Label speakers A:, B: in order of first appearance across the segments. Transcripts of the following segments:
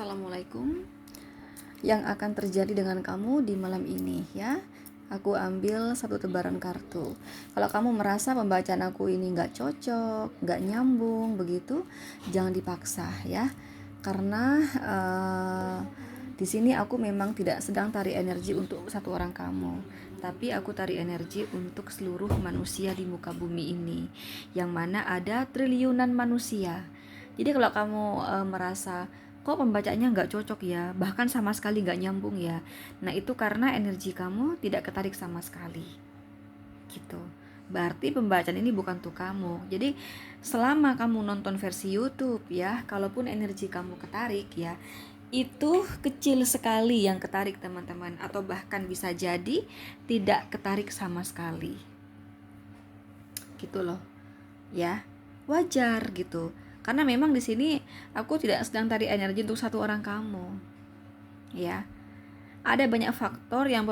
A: Assalamualaikum. Yang akan terjadi dengan kamu di malam ini ya. Aku ambil satu tebaran kartu. Kalau kamu merasa pembacaan aku ini nggak cocok, nggak nyambung begitu, jangan dipaksa ya. Karena di sini aku memang tidak sedang tarik energi untuk satu orang kamu, tapi aku tarik energi untuk seluruh manusia di muka bumi ini, yang mana ada triliunan manusia. Jadi kalau kamu merasa kok pembacanya nggak cocok ya, bahkan sama sekali nggak nyambung ya, nah itu karena energi kamu tidak ketarik sama sekali gitu. Berarti pembacaan ini bukan untuk kamu. Jadi selama kamu nonton versi YouTube ya, kalaupun energi kamu ketarik ya, itu kecil sekali yang ketarik teman-teman, atau bahkan bisa jadi tidak ketarik sama sekali gitu loh ya. Wajar gitu, karena memang di sini aku tidak sedang tarik energi untuk satu orang kamu ya. Ada banyak faktor yang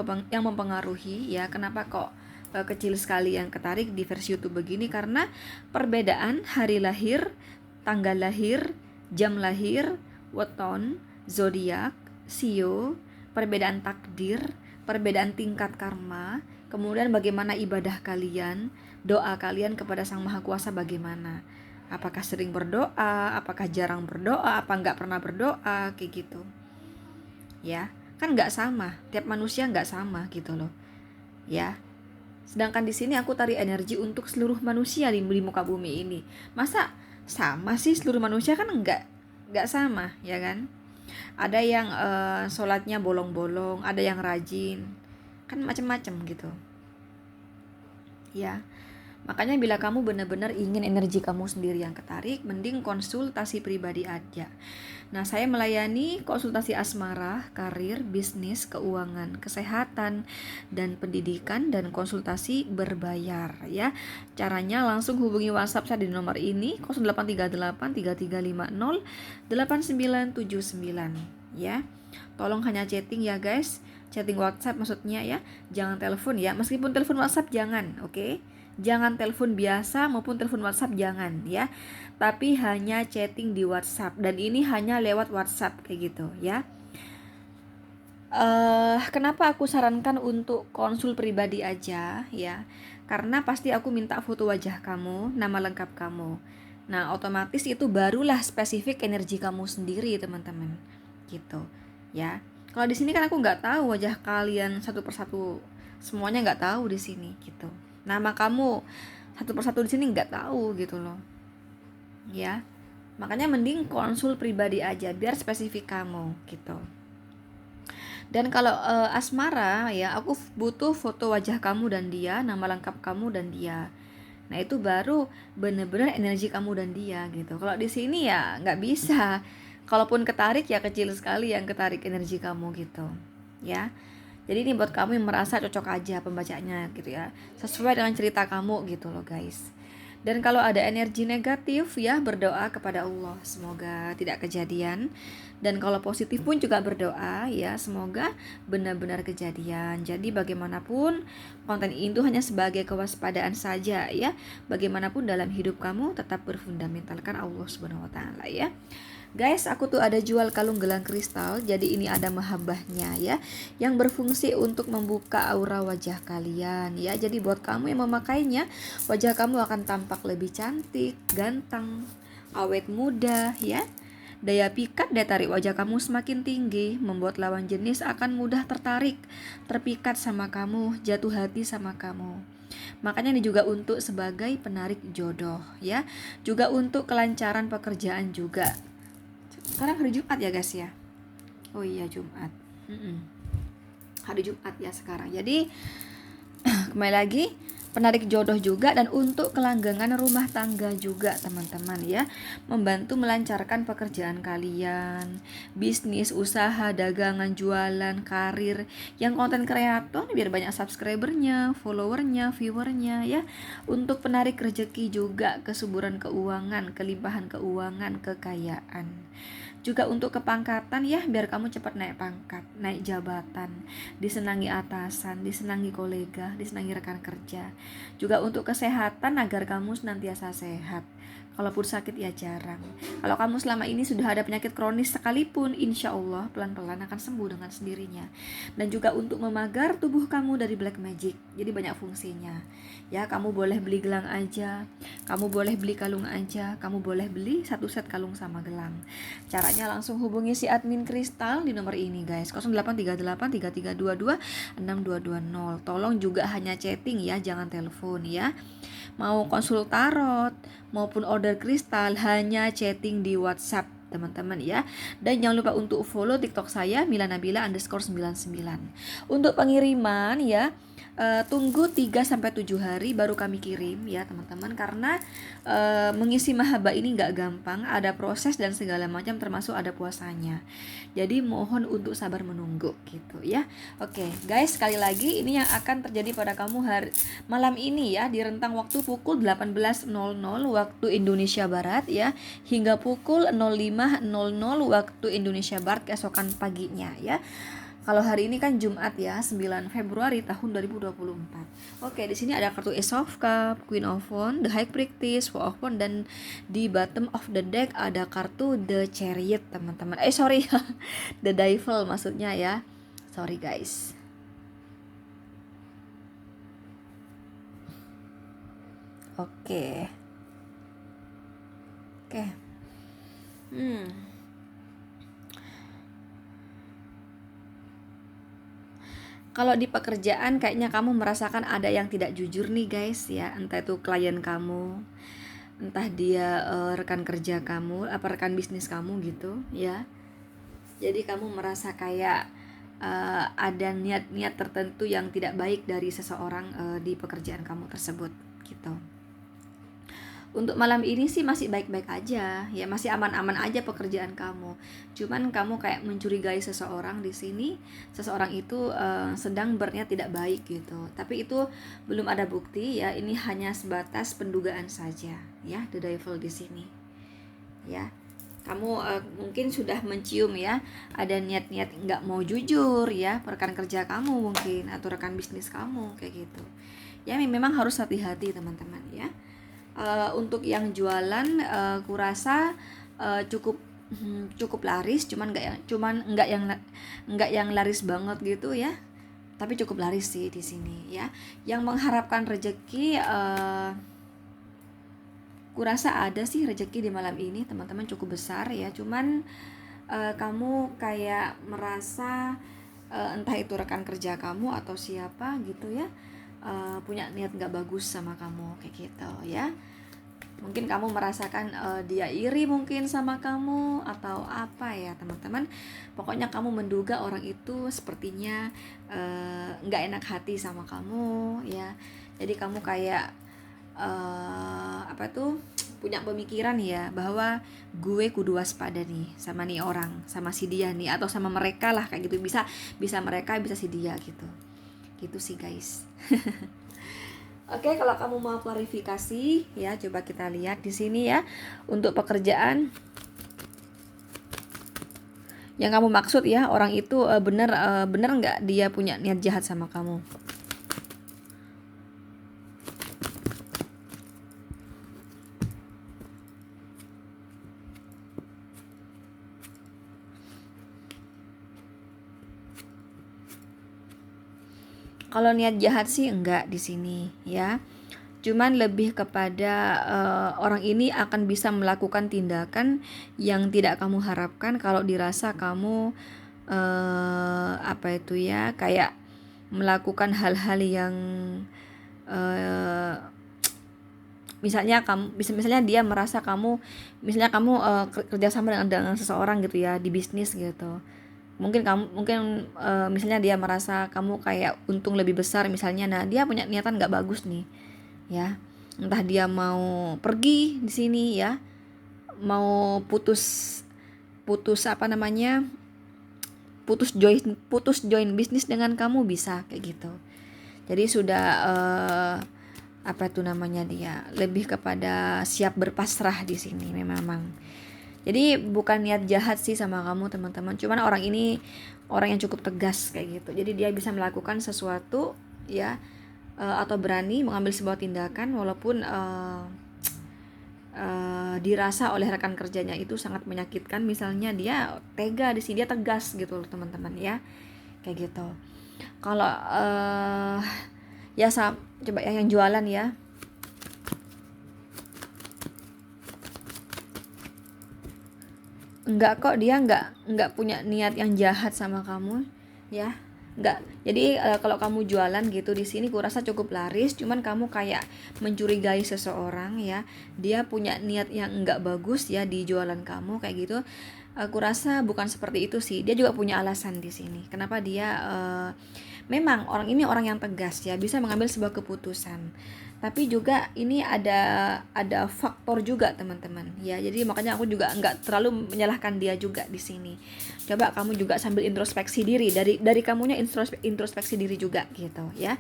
A: mempengaruhi ya, kenapa kok kecil sekali yang ketarik di versi YouTube begini, karena perbedaan hari lahir, tanggal lahir, jam lahir, weton, zodiak, sio, perbedaan takdir, perbedaan tingkat karma, kemudian bagaimana ibadah kalian, doa kalian kepada Sang Maha Kuasa bagaimana. Apakah sering berdoa, apakah jarang berdoa, apa nggak pernah berdoa, kayak gitu ya. Kan nggak sama, tiap manusia nggak sama gitu loh ya. Sedangkan di sini aku tarik energi untuk seluruh manusia di muka bumi ini. Masa sama sih seluruh manusia? Kan nggak sama ya kan. Ada yang sholatnya bolong-bolong, ada yang rajin, kan macam-macam gitu ya. Makanya bila kamu benar-benar ingin energi kamu sendiri yang ketarik, mending konsultasi pribadi aja. Nah, saya melayani konsultasi asmara, karir, bisnis, keuangan, kesehatan, dan pendidikan, dan konsultasi berbayar ya. Caranya langsung hubungi WhatsApp saya di nomor ini 0838 3350 8979 ya. Tolong hanya chatting ya guys. Chatting WhatsApp maksudnya ya. Jangan telepon ya. Meskipun telepon WhatsApp jangan, oke? Jangan telepon biasa maupun telepon WhatsApp jangan ya. Tapi hanya chatting di WhatsApp, dan ini hanya lewat WhatsApp kayak gitu ya. Kenapa aku sarankan untuk konsul pribadi aja ya? Karena pasti aku minta foto wajah kamu, nama lengkap kamu. Nah, otomatis itu barulah spesifik energi kamu sendiri, teman-teman. Gitu ya. Kalau di sini kan aku nggak tahu wajah kalian satu persatu, semuanya nggak tahu di sini gitu. Nama kamu satu persatu di sini nggak tahu gitu loh ya. Makanya mending konsul pribadi aja biar spesifik kamu gitu. Dan kalau asmara ya, aku butuh foto wajah kamu dan dia, nama lengkap kamu dan dia. Nah itu baru bener-bener energi kamu dan dia gitu. Kalau di sini ya nggak bisa. Kalaupun ketarik ya kecil sekali yang ketarik energi kamu gitu ya. Jadi ini buat kamu yang merasa cocok aja pembacanya gitu ya, sesuai dengan cerita kamu gitu loh guys. Dan kalau ada energi negatif ya, berdoa kepada Allah semoga tidak kejadian. Dan kalau positif pun juga berdoa ya, semoga benar-benar kejadian. Jadi bagaimanapun konten itu hanya sebagai kewaspadaan saja ya. Bagaimanapun dalam hidup kamu tetap berfundamentalkan Allah Subhanahu wa taala ya. Guys, aku tuh ada jual kalung gelang kristal. Jadi ini ada mahabbahnya ya, yang berfungsi untuk membuka aura wajah kalian ya. Jadi buat kamu yang memakainya, wajah kamu akan tampak lebih cantik, ganteng, awet muda ya. Daya pikat, daya tarik wajah kamu semakin tinggi, membuat lawan jenis akan mudah tertarik, terpikat sama kamu, jatuh hati sama kamu. Makanya ini juga untuk sebagai penarik jodoh ya. Juga untuk kelancaran pekerjaan juga. Sekarang hari Jumat ya guys ya. Oh iya Jumat. Hari Jumat ya sekarang. Jadi kembali lagi, penarik jodoh juga, dan untuk kelanggengan rumah tangga juga teman-teman ya. Membantu melancarkan pekerjaan kalian, bisnis, usaha, dagangan, jualan, karir. Yang konten kreator biar banyak subscribernya, followernya, viewernya ya. Untuk penarik rezeki juga, kesuburan keuangan, kelimpahan keuangan, kekayaan. Juga untuk kepangkatan ya, biar kamu cepat naik pangkat, naik jabatan, disenangi atasan, disenangi kolega, disenangi rekan kerja. Juga untuk kesehatan agar kamu senantiasa sehat. Kalaupun sakit ya jarang. Kalau kamu selama ini sudah ada penyakit kronis sekalipun, insya Allah pelan-pelan akan sembuh dengan sendirinya. Dan juga untuk memagar tubuh kamu dari black magic. Jadi banyak fungsinya. Ya, kamu boleh beli gelang aja, kamu boleh beli kalung aja, kamu boleh beli 1 set kalung sama gelang. Caranya langsung hubungi si admin Kristal di nomor ini guys, 083833226220. Tolong juga hanya chatting ya, jangan telepon ya. Mau konsul tarot maupun order kristal hanya chatting di WhatsApp teman-teman ya. Dan jangan lupa untuk follow TikTok saya milanabila_99. Untuk pengiriman ya, tunggu 3-7 hari baru kami kirim ya teman-teman, karena mengisi mahaba ini nggak gampang, ada proses dan segala macam, termasuk ada puasanya. Jadi mohon untuk sabar menunggu gitu ya. Oke guys, sekali lagi ini yang akan terjadi pada kamu malam ini ya, di rentang waktu pukul 18.00 waktu Indonesia Barat ya, hingga pukul 05.00 waktu Indonesia Barat keesokan paginya ya. Kalau hari ini kan Jumat ya, 9 Februari tahun 2024. Oke, di sini ada kartu Ace of Cup, Queen of Wands, The High Priestess, Four of Wands, dan di bottom of the deck ada kartu The Chariot, teman-teman. Sorry, The Devil maksudnya ya. Sorry guys. Oke. Kalau di pekerjaan kayaknya kamu merasakan ada yang tidak jujur nih guys ya, entah itu klien kamu, entah dia rekan kerja kamu, rekan bisnis kamu gitu ya. Jadi kamu merasa kayak ada niat-niat tertentu yang tidak baik dari seseorang di pekerjaan kamu tersebut gitu. Untuk malam ini sih masih baik-baik aja ya, masih aman-aman aja pekerjaan kamu. Cuman kamu kayak mencurigai seseorang di sini, seseorang itu sedang berniat tidak baik gitu. Tapi itu belum ada bukti ya, ini hanya sebatas pendugaan saja ya, The Devil di sini. Ya. Kamu mungkin sudah mencium ya, ada niat-niat nggak mau jujur ya, rekan kerja kamu mungkin atau rekan bisnis kamu kayak gitu. Ya memang harus hati-hati teman-teman ya. Untuk yang jualan kurasa cukup laris, cuman nggak yang laris banget gitu ya, tapi cukup laris sih di sini ya. Yang mengharapkan rezeki kurasa ada sih rezeki di malam ini teman-teman, cukup besar ya. Cuman kamu kayak merasa entah itu rekan kerja kamu atau siapa gitu ya, punya niat nggak bagus sama kamu kayak gitu ya. Mungkin kamu merasakan dia iri mungkin sama kamu atau apa ya teman-teman. Pokoknya kamu menduga orang itu sepertinya nggak enak hati sama kamu ya. Jadi kamu kayak punya pemikiran ya, bahwa gue kudu waspada nih sama nih orang, sama si dia nih, atau sama mereka lah kayak gitu. Bisa mereka, bisa si dia gitu sih guys. Oke, kalau kamu mau klarifikasi ya, coba kita lihat di sini ya. Untuk pekerjaan yang kamu maksud ya, orang itu benar nggak dia punya niat jahat sama kamu? Kalau niat jahat sih enggak di sini ya. Cuman lebih kepada orang ini akan bisa melakukan tindakan yang tidak kamu harapkan kalau dirasa kamu kayak melakukan hal-hal yang misalnya dia merasa kamu kerjasama dengan seseorang gitu ya di bisnis gitu. Mungkin misalnya dia merasa kamu kayak untung lebih besar misalnya, nah dia punya niatan nggak bagus nih ya, entah dia mau pergi di sini ya, mau putus join bisnis dengan kamu, bisa kayak gitu. Jadi sudah dia lebih kepada siap berpasrah di sini memang. Jadi bukan niat jahat sih sama kamu teman-teman, cuman orang ini orang yang cukup tegas kayak gitu. Jadi dia bisa melakukan sesuatu ya, atau berani mengambil sebuah tindakan walaupun dirasa oleh rekan kerjanya itu sangat menyakitkan. Misalnya dia tega di sini, dia tegas gitu loh teman-teman ya, kayak gitu. Kalau ya coba yang jualan ya, enggak kok, dia enggak punya niat yang jahat sama kamu ya, enggak. Jadi kalau kamu jualan gitu di sini kurasa cukup laris, cuman kamu kayak mencurigai seseorang ya, dia punya niat yang enggak bagus ya di jualan kamu kayak gitu. Aku rasa bukan seperti itu sih, dia juga punya alasan di sini kenapa dia memang orang ini orang yang tegas ya, bisa mengambil sebuah keputusan. Tapi juga ini ada faktor juga teman-teman ya, jadi makanya aku juga nggak terlalu menyalahkan dia juga di sini. Coba kamu juga sambil introspeksi diri, dari kamunya introspeksi diri juga gitu ya,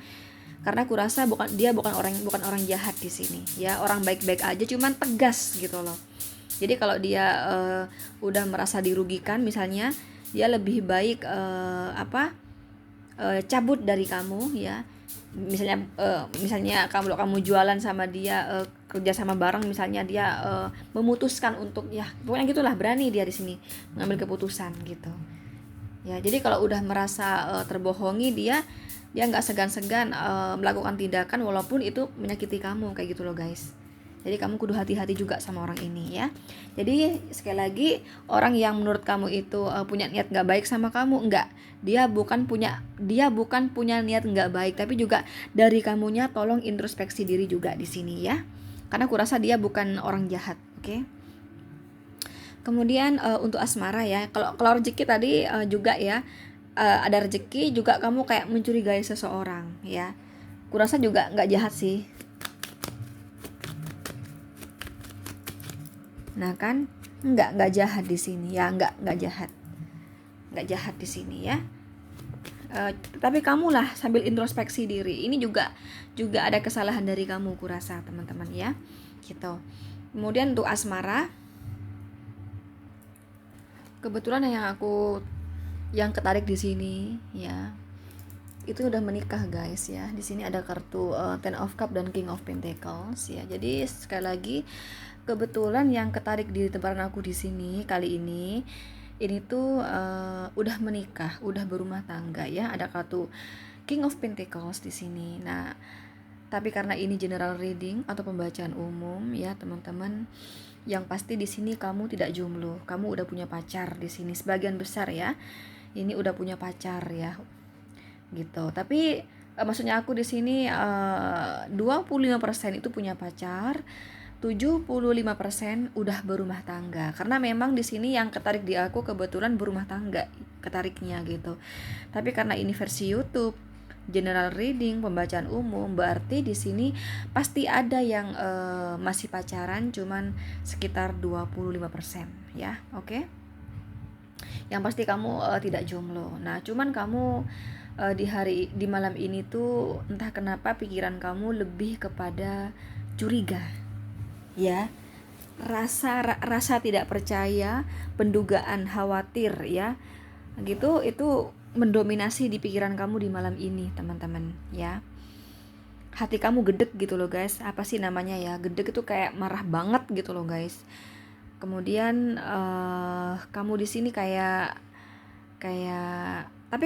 A: karena aku rasa bukan orang jahat di sini ya, orang baik-baik aja cuman tegas gitu loh. Jadi kalau dia udah merasa dirugikan misalnya, dia lebih baik cabut dari kamu ya. Misalnya kamu jualan sama dia, kerja sama bareng, misalnya dia memutuskan untuk ya pokoknya gitulah, berani dia di sini mengambil keputusan gitu ya. Jadi kalau udah merasa terbohongi, dia nggak segan-segan melakukan tindakan walaupun itu menyakiti kamu kayak gitu loh guys. Jadi kamu kudu hati-hati juga sama orang ini ya. Jadi sekali lagi, orang yang menurut kamu itu punya niat nggak baik sama kamu, enggak. Dia bukan punya niat nggak baik, tapi juga dari kamunya tolong introspeksi diri juga di sini ya. Karena aku rasa dia bukan orang jahat, oke? Kemudian untuk asmara ya, kalau rezeki tadi juga ya, ada rezeki juga kamu kayak mencurigai seseorang ya. Kurasa juga nggak jahat sih. Nah kan, nggak jahat di sini ya, nggak jahat di sini ya. Tapi kamulah sambil introspeksi diri. Ini juga ada kesalahan dari kamu, kurasa teman-teman ya, gitu. Kemudian untuk asmara, kebetulan yang ketarik di sini ya, itu udah menikah guys ya. Di sini ada kartu Ten of Cup dan King of Pentacles ya. Jadi sekali lagi, kebetulan yang ketarik di tebaran aku di sini kali ini tuh udah menikah, udah berumah tangga ya. Ada kartu King of Pentacles di sini. Nah, tapi karena ini general reading atau pembacaan umum ya teman-teman, yang pasti di sini kamu tidak jomblo, kamu udah punya pacar di sini sebagian besar ya. Ini udah punya pacar ya, gitu. Tapi maksudnya aku di sini 25% itu punya pacar, 75% udah berumah tangga. Karena memang di sini yang ketarik di aku kebetulan berumah tangga ketariknya gitu. Tapi karena ini versi YouTube, general reading, pembacaan umum, berarti di sini pasti ada yang masih pacaran, cuman sekitar 25% ya. Oke? Yang pasti kamu tidak jomblo. Nah, cuman kamu di malam ini tuh entah kenapa pikiran kamu lebih kepada curiga ya, rasa tidak percaya, pendugaan, khawatir ya, gitu, itu mendominasi di pikiran kamu di malam ini teman-teman ya. Hati kamu gedek gitu loh guys, apa sih namanya ya, gedek itu kayak marah banget gitu loh guys. Kemudian kamu di sini kayak tapi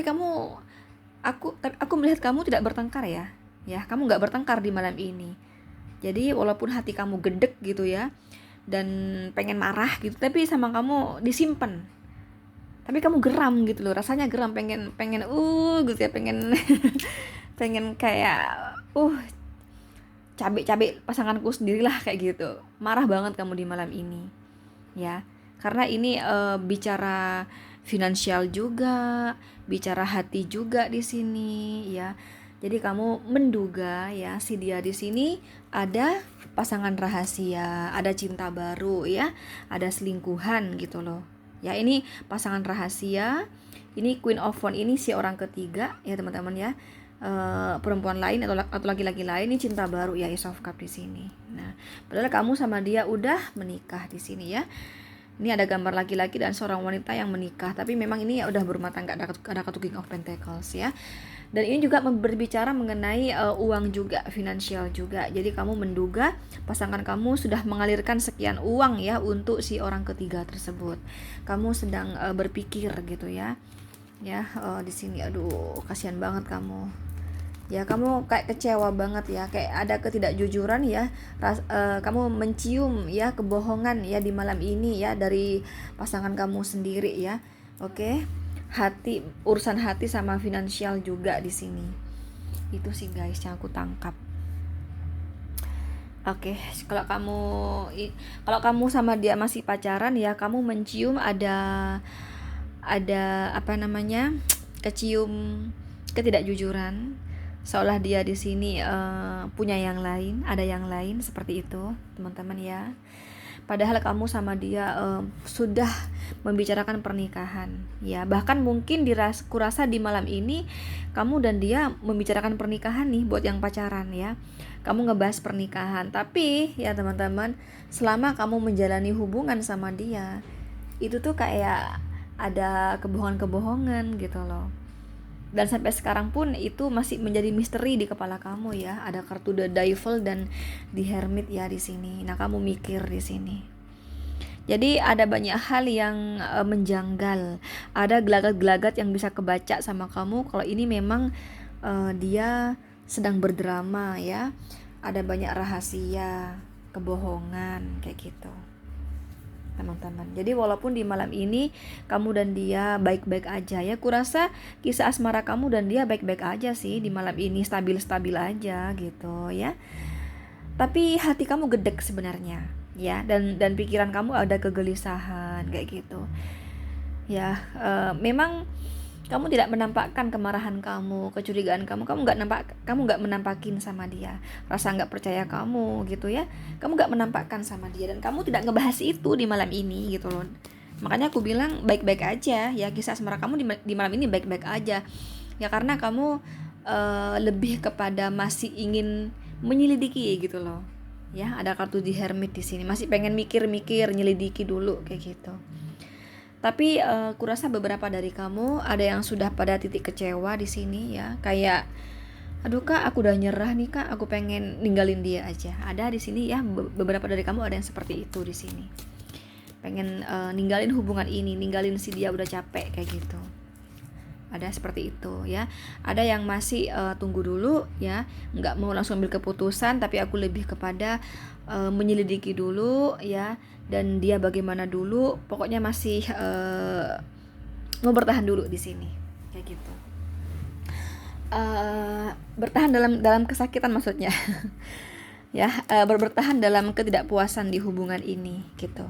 A: aku melihat kamu tidak bertengkar ya, kamu nggak bertengkar di malam ini. Jadi walaupun hati kamu gedek gitu ya, dan pengen marah gitu, tapi sama kamu disimpan. Tapi kamu geram gitu loh, rasanya geram, pengen gitu ya, pengen pengen kayak cabe pasanganku sendirilah kayak gitu. Marah banget kamu di malam ini ya. Karena ini bicara finansial juga, bicara hati juga di sini ya. Jadi kamu menduga ya, si dia di sini ada pasangan rahasia, ada cinta baru ya, ada selingkuhan gitu loh. Ya, ini pasangan rahasia. Ini Queen of Wands ini si orang ketiga ya teman-teman ya. Perempuan lain atau laki-laki lain, ini cinta baru ya, Ace of Cup di sini. Nah, padahal kamu sama dia udah menikah di sini ya. Ini ada gambar laki-laki dan seorang wanita yang menikah, tapi memang ini ya udah berumah tangga, ada kartu King of Pentacles ya. Dan ini juga berbicara mengenai uang juga, finansial juga. Jadi kamu menduga pasangan kamu sudah mengalirkan sekian uang ya untuk si orang ketiga tersebut. Kamu sedang berpikir gitu ya. Ya, di sini aduh kasihan banget kamu. Ya, kamu kayak kecewa banget ya, kayak ada ketidakjujuran ya. Kamu mencium ya kebohongan ya di malam ini ya dari pasangan kamu sendiri ya. Oke. Urusan hati sama finansial juga di sini. Itu sih guys yang aku tangkap. Oke, kalau kamu sama dia masih pacaran ya, kamu mencium ada apa namanya? Kecium ketidakjujuran, seolah dia di sini punya yang lain, ada yang lain seperti itu, teman-teman ya. Padahal kamu sama dia sudah membicarakan pernikahan ya. Bahkan mungkin kurasa di malam ini kamu dan dia membicarakan pernikahan nih buat yang pacaran ya. Kamu ngebahas pernikahan, tapi ya teman-teman, selama kamu menjalani hubungan sama dia, itu tuh kayak ada kebohongan-kebohongan gitu loh. Dan sampai sekarang pun itu masih menjadi misteri di kepala kamu ya. Ada kartu The Devil dan The Hermit ya di sini. Nah, kamu mikir di sini. Jadi ada banyak hal yang menjanggal. Ada gelagat-gelagat yang bisa kebaca sama kamu kalau ini memang dia sedang berdrama ya. Ada banyak rahasia, kebohongan kayak gitu, teman-teman. Jadi walaupun di malam ini kamu dan dia baik-baik aja ya, kurasa kisah asmara kamu dan dia baik-baik aja sih di malam ini, stabil-stabil aja gitu ya. Tapi hati kamu gedek sebenarnya ya, dan pikiran kamu ada kegelisahan kayak gitu ya. Memang kamu tidak menampakkan kemarahan kamu, kecurigaan kamu nggak menampakin sama dia, rasa nggak percaya kamu gitu ya, kamu nggak menampakkan sama dia, dan kamu tidak ngebahas itu di malam ini gitu loh. Makanya aku bilang baik-baik aja ya, kisah asmara kamu di malam ini baik-baik aja ya, karena kamu lebih kepada masih ingin menyelidiki gitu loh ya. Ada kartu di Hermit di sini, masih pengen mikir-mikir, nyelidiki dulu kayak gitu. Tapi kurasa beberapa dari kamu ada yang sudah pada titik kecewa di sini ya, kayak aduh kak, aku udah nyerah nih kak, aku pengen ninggalin dia aja. Ada di sini ya, beberapa dari kamu ada yang seperti itu di sini, pengen ninggalin hubungan ini, ninggalin si dia, udah capek kayak gitu. Ada seperti itu ya. Ada yang masih tunggu dulu ya, nggak mau langsung ambil keputusan, tapi aku lebih kepada menyelidiki dulu ya, dan dia bagaimana dulu, pokoknya masih mau bertahan dulu di sini kayak gitu. Bertahan dalam kesakitan maksudnya ya, bertahan dalam ketidakpuasan di hubungan ini gitu.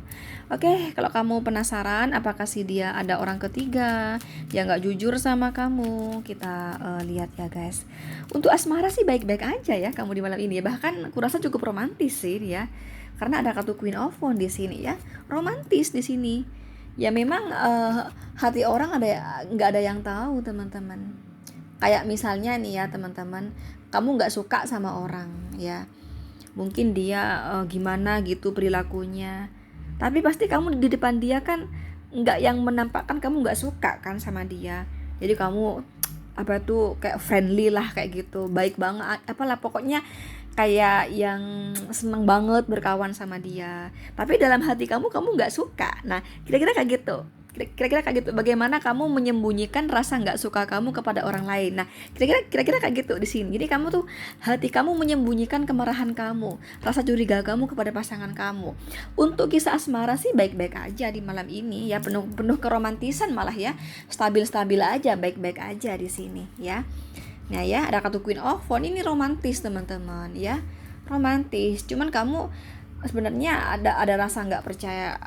A: Oke, kalau kamu penasaran apakah sih dia ada orang ketiga, dia nggak jujur sama kamu, kita lihat ya guys. Untuk asmara sih baik-baik aja ya kamu di malam ini ya, bahkan kurasa cukup romantis sih ya, karena ada kartu Queen of Wands di sini ya, romantis di sini. Ya memang hati orang nggak ada yang tahu teman-teman. Kayak misalnya nih ya teman-teman, kamu nggak suka sama orang ya, mungkin dia gimana gitu perilakunya, tapi pasti kamu di depan dia kan nggak yang menampakkan kamu nggak suka kan sama dia. Jadi kamu apa tuh kayak friendly lah kayak gitu, baik banget, apalah pokoknya kayak yang seneng banget berkawan sama dia, tapi dalam hati kamu nggak suka. Nah, kira-kira kayak gitu. Kira-kira kayak gitu. Bagaimana kamu menyembunyikan rasa nggak suka kamu kepada orang lain? Nah, kira-kira kayak gitu di sini. Jadi kamu tuh, hati kamu menyembunyikan kemarahan kamu, rasa curiga kamu kepada pasangan kamu. Untuk kisah asmara sih baik-baik aja di malam ini ya, penuh keromantisan malah ya, stabil-stabil aja, baik-baik aja di sini ya. Nah ya, ada kartu Queen of Wands, ini romantis teman-teman ya, romantis. Cuman kamu sebenarnya ada rasa nggak percaya,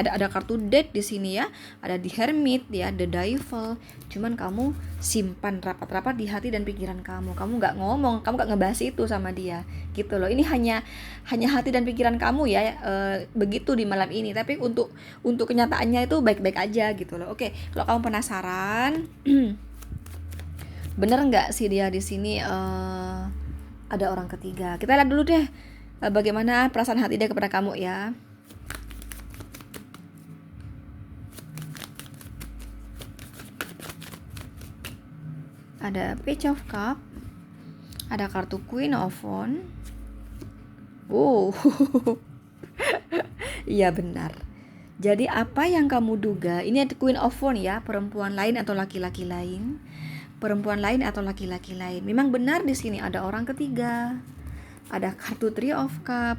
A: ada kartu Death di sini ya, ada di Hermit ya, The Devil. Cuman kamu simpan rapat-rapat di hati dan pikiran kamu nggak ngomong, kamu nggak ngebahas itu sama dia gitu loh. Ini hanya hati dan pikiran kamu ya, begitu di malam ini. Tapi untuk kenyataannya itu baik-baik aja gitu loh. Oke, kalau kamu penasaran bener nggak sih dia di sini ada orang ketiga, kita lihat dulu deh bagaimana perasaan hati dia kepada kamu ya. ada Page of Cup, ada kartu Queen of Wands. Iya benar. Jadi apa yang kamu duga, ini ada Queen of Wands ya, perempuan lain atau laki-laki lain. Perempuan lain atau laki-laki lain. Memang benar di sini ada orang ketiga. Ada kartu Three of Cup,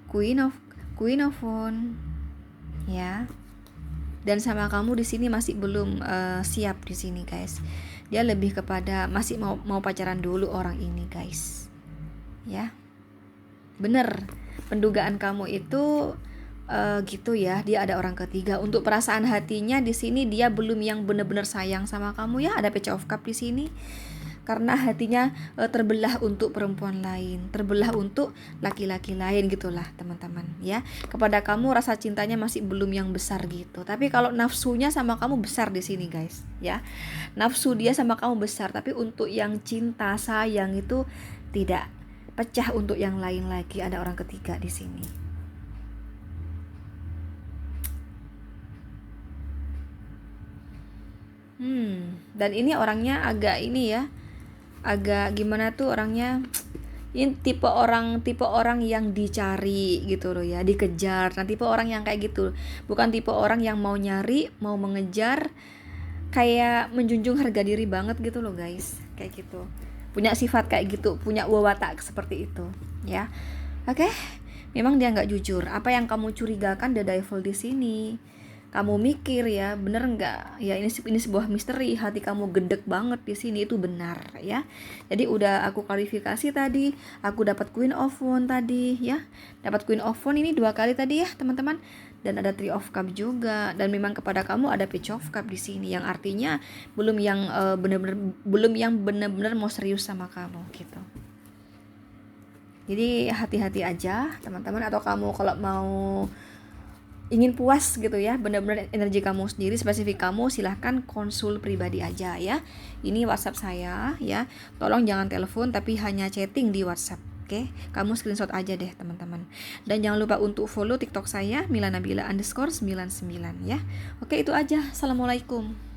A: Queen of Wands. Ya. Dan sama kamu di sini masih belum siap di sini, guys. Dia lebih kepada masih mau pacaran dulu orang ini, guys. Ya. Bener. Pendugaan kamu itu gitu ya, dia ada orang ketiga. Untuk perasaan hatinya di sini dia belum yang benar-benar sayang sama kamu ya. Ada Page of Cup di sini. Karena hatinya terbelah untuk perempuan lain, terbelah untuk laki-laki lain gitulah teman-teman ya. Kepada kamu rasa cintanya masih belum yang besar gitu. Tapi kalau nafsunya sama kamu besar di sini, guys, ya. Nafsu dia sama kamu besar, tapi untuk yang cinta, sayang itu tidak. Pecah untuk yang lain lagi, ada orang ketiga di sini. Dan ini orangnya agak ini ya, agak gimana tuh orangnya, ini tipe orang yang dicari gitu loh ya, dikejar. Nah tipe orang yang kayak gitu, bukan tipe orang yang mau nyari, mau mengejar, kayak menjunjung harga diri banget gitu loh, guys, kayak gitu, punya sifat kayak gitu, punya watak seperti itu ya. Oke. Memang dia nggak jujur. Apa yang kamu curigakan the devil di sini? Kamu mikir ya, bener nggak? Ya ini sebuah misteri. Hati kamu gedek banget di sini, itu benar ya. Jadi udah aku klarifikasi tadi. Aku dapat Queen of Wands tadi ya. Dapat Queen of Wands ini 2 kali tadi ya teman-teman. Dan ada Three of Cup juga. Dan memang kepada kamu ada Page of Cup di sini, yang artinya belum yang benar-benar mau serius sama kamu gitu. Jadi hati-hati aja teman-teman. Atau kamu kalau mau ingin puas gitu ya, benar-benar energi kamu sendiri, spesifik kamu, silahkan konsul pribadi aja ya. Ini WhatsApp saya ya. Tolong jangan telepon, tapi hanya chatting di WhatsApp. Oke, kamu screenshot aja deh teman-teman. Dan jangan lupa untuk follow TikTok saya Mila Nabila _99 ya. Oke, itu aja. Assalamualaikum.